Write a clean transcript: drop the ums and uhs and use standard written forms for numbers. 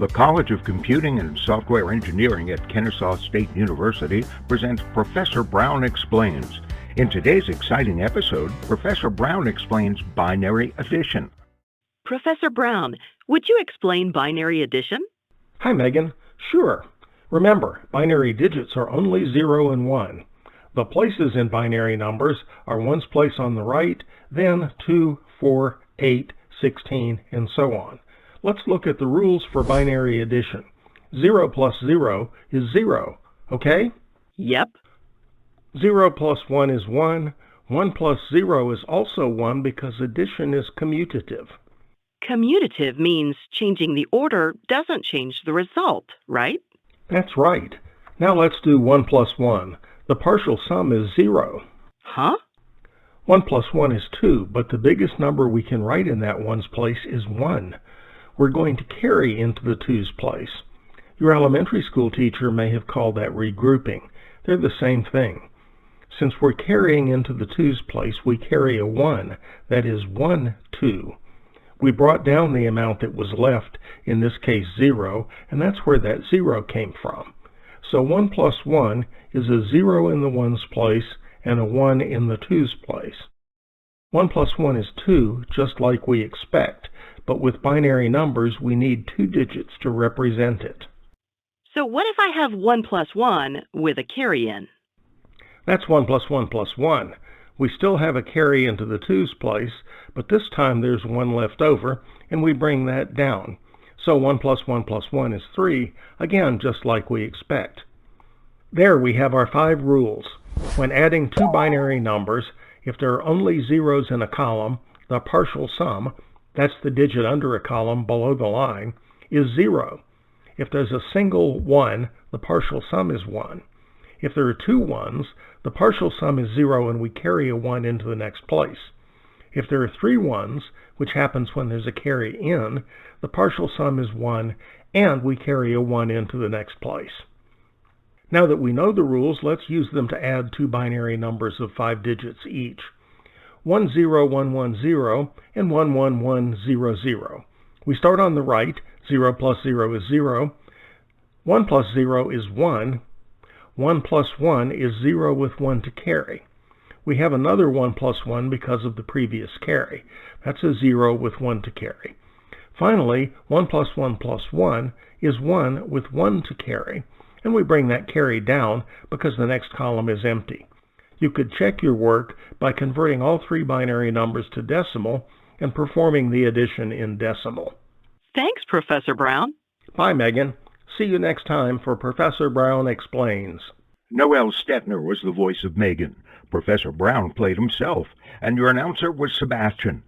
The College of Computing and Software Engineering at Kennesaw State University presents Professor Brown Explains. In today's exciting episode, Professor Brown explains binary addition. Professor Brown, would you explain binary addition? Hi, Megan. Sure. Remember, binary digits are only 0 and 1. The places in binary numbers are ones place on the right, then 2, 4, 8, 16, and so on. Let's look at the rules for binary addition. 0 plus 0 is 0, okay? Yep. 0 plus 1 is 1. 1 plus 0 is also 1 because addition is commutative. Commutative means changing the order doesn't change the result, right? That's right. Now let's do 1 plus 1. The partial sum is 0. Huh? 1 plus 1 is 2, but the biggest number we can write in that ones place is 1. We're going to carry into the twos place. Your elementary school teacher may have called that regrouping. They're the same thing. Since we're carrying into the twos place, we carry a 1. That is 1, 2. We brought down the amount that was left, in this case 0, and that's where that 0 came from. So 1 plus 1 is a 0 in the ones place and a 1 in the twos place. 1 plus 1 is 2, just like we expect, but with binary numbers we need 2 digits to represent it. So what if I have 1 plus 1 with a carry-in? That's 1 plus 1 plus 1. We still have a carry into the twos place, but this time there's 1 left over, and we bring that down. So 1 plus 1 plus 1 is 3, again just like we expect. There we have our 5 rules. When adding two binary numbers, if there are only zeros in a column, the partial sum, that's the digit under a column below the line, is 0. If there's a single 1, the partial sum is 1. If there are two 1s, the partial sum is 0 and we carry a 1 into the next place. If there are 3 1s, which happens when there's a carry in, the partial sum is 1 and we carry a 1 into the next place. Now that we know the rules, let's use them to add two binary numbers of 5 digits each. 10110 and 11100. We start on the right. 0 plus 0 is 0. 1 plus 0 is 1. 1 plus 1 is 0 with 1 to carry. We have another 1 plus 1 because of the previous carry. That's a 0 with 1 to carry. Finally, 1 plus 1 plus 1 is 1 with 1 to carry, and we bring that carry down because the next column is empty. You could check your work by converting all 3 binary numbers to decimal and performing the addition in decimal. Thanks, Professor Brown. Bye, Megan. See you next time for Professor Brown Explains. Noel Stetner was the voice of Megan. Professor Brown played himself, and your announcer was Sebastian.